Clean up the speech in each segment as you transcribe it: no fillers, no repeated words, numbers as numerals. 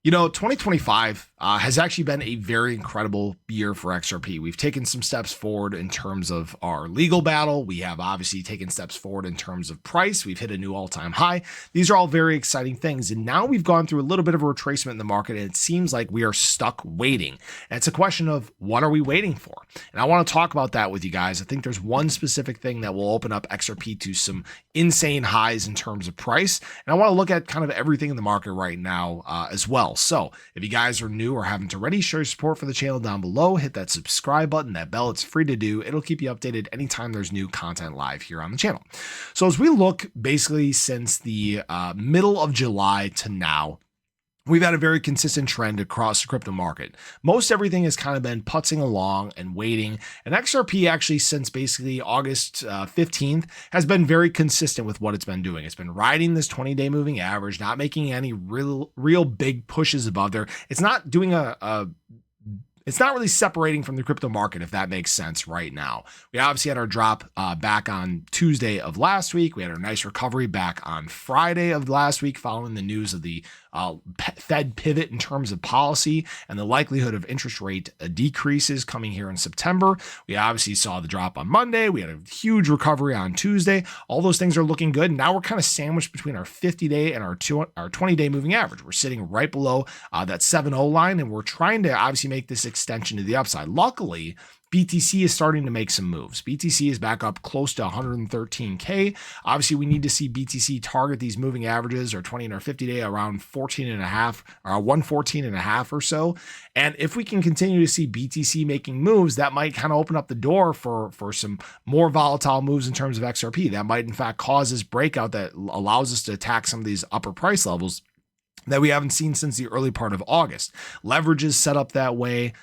2025 has actually been a very incredible year for XRP. We've taken some steps forward in terms of our legal battle. We have obviously taken steps forward in terms of price. We've hit a new all-time high. These are all very exciting things. And now we've gone through a little bit of a retracement in the market, and it seems like we are stuck waiting. And it's a question of what are we waiting for? And I want to talk about that with you guys. I think there's one specific thing that will open up XRP to some insane highs in terms of price. And I want to look at kind of everything in the market right now as well. So if you guys are new or haven't already, show your support for the channel down below, hit that subscribe button, that bell, it's free to do. It'll keep you updated anytime there's new content live here on the channel. So as we look basically since the middle of July to now, we've had a very consistent trend across the crypto market. Most everything has kind of been putzing along and waiting. And XRP actually since basically August 15th has been very consistent with what it's been doing. It's been riding this 20-day moving average, not making any real big pushes above there. It's not doing it's not really separating from the crypto market, if that makes sense right now. We obviously had our drop back on Tuesday of last week. We had our nice recovery back on Friday of last week following the news of the Fed pivot in terms of policy and the likelihood of interest rate decreases coming here in September. We obviously saw the drop on Monday. We had a huge recovery on Tuesday. All those things are looking good. Now we're kind of sandwiched between our 50-day and our 20-day moving average. We're sitting right below that 7.0 line, and we're trying to obviously make this extension to the upside. Luckily, BTC is starting to make some moves. BTC is back up close to 113K. Obviously, we need to see BTC target these moving averages or 20 and our 50-day around 14.5 or 114.5 or so. And if we can continue to see BTC making moves, that might kind of open up the door for some more volatile moves in terms of XRP. That might, in fact, cause this breakout that allows us to attack some of these upper price levels that we haven't seen since the early part of August. Leverage is set up that way.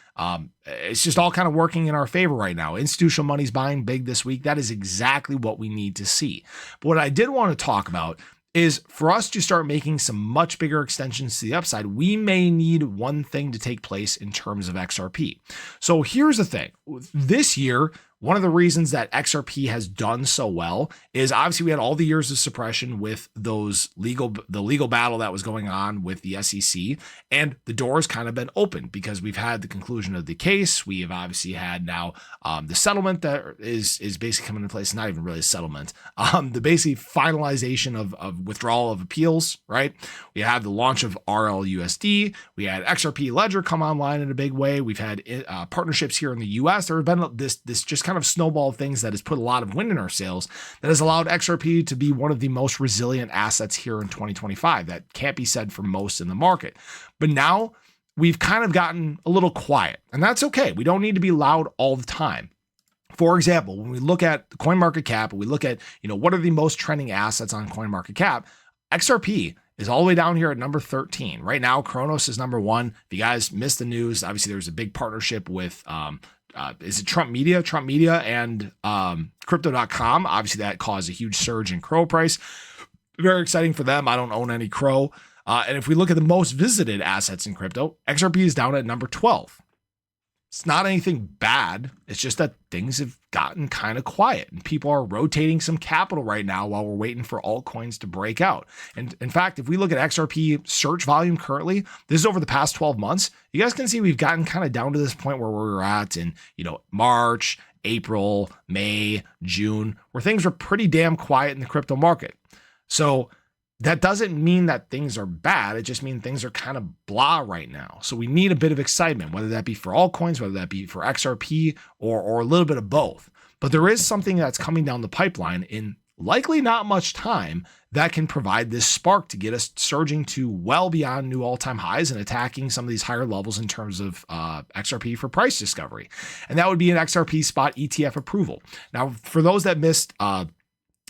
It's just all kind of working in our favor right now. Institutional money's buying big this week. That is exactly what we need to see. But what I did want to talk about is for us to start making some much bigger extensions to the upside, we may need one thing to take place in terms of XRP. So here's the thing. This year, one of the reasons that XRP has done so well is obviously we had all the years of suppression with the legal battle that was going on with the SEC, and the door has kind of been open because we've had the conclusion of the case. We have obviously had now the settlement that is basically coming into place. Not even really a settlement. The basic finalization of withdrawal of appeals, right? We had the launch of RLUSD. We had XRP Ledger come online in a big way. We've had partnerships here in the US. There have been this just kind of snowball of things that has put a lot of wind in our sails that has allowed XRP to be one of the most resilient assets here in 2025. That can't be said for most in the market. But now we've kind of gotten a little quiet, and that's okay. We don't need to be loud all the time. For example, when we look at CoinMarketCap, we look at, what are the most trending assets on CoinMarketCap, XRP is all the way down here at number 13. Right now, Cronos is number 1. If you guys missed the news, obviously there's a big partnership with is it Trump Media and Crypto.com. Obviously, that caused a huge surge in Crow price. Very exciting for them. I don't own any Crow. And if we look at the most visited assets in crypto, XRP is down at number 12. It's not anything bad. It's just that things have gotten kind of quiet and people are rotating some capital right now while we're waiting for altcoins to break out. And in fact, if we look at XRP search volume currently, this is over the past 12 months, you guys can see we've gotten kind of down to this point where we were at in, March, April, May, June, where things were pretty damn quiet in the crypto market. So that doesn't mean that things are bad. It just means things are kind of blah right now. So we need a bit of excitement, whether that be for altcoins, whether that be for XRP or a little bit of both. But there is something that's coming down the pipeline in likely not much time that can provide this spark to get us surging to well beyond new all-time highs and attacking some of these higher levels in terms of XRP for price discovery. And that would be an XRP spot ETF approval. Now, for those that missed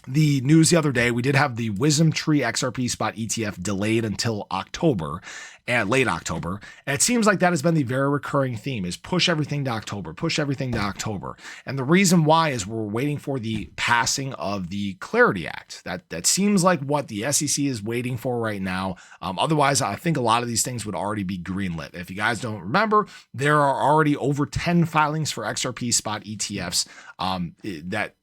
the news the other day, we did have the Wisdom Tree XRP spot ETF delayed until October and late October. And it seems like that has been the very recurring theme is push everything to October, push everything to October. And the reason why is we're waiting for the passing of the Clarity Act. That seems like what the SEC is waiting for right now. Otherwise, I think a lot of these things would already be greenlit. If you guys don't remember, there are already over 10 filings for XRP spot ETFs that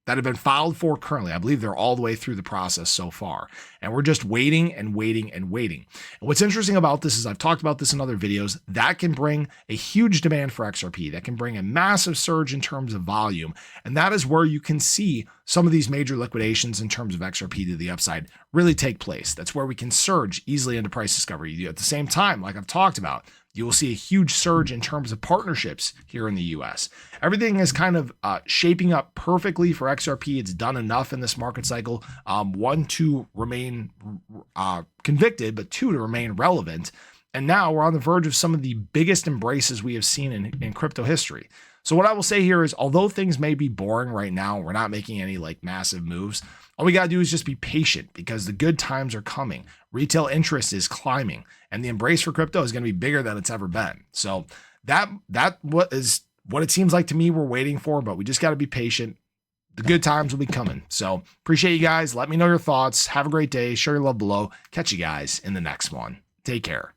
that have been filed for currently. I believe they're all the way through the process so far. And we're just waiting and waiting and waiting. And what's interesting about this is I've talked about this in other videos. That can bring a huge demand for XRP. That can bring a massive surge in terms of volume. And that is where you can see some of these major liquidations in terms of XRP to the upside really take place. That's where we can surge easily into price discovery. At the same time, like I've talked about, you will see a huge surge in terms of partnerships here in the US. Everything is kind of shaping up perfectly for XRP. It's done enough in this market cycle. One, to remain convicted, but two, to remain relevant. And now we're on the verge of some of the biggest embraces we have seen in crypto history. So what I will say here is, although things may be boring right now, we're not making any like massive moves. All we got to do is just be patient because the good times are coming. Retail interest is climbing and the embrace for crypto is going to be bigger than it's ever been. So that what it seems like to me we're waiting for, but we just got to be patient. The good times will be coming. So appreciate you guys. Let me know your thoughts. Have a great day. Share your love below. Catch you guys in the next one. Take care.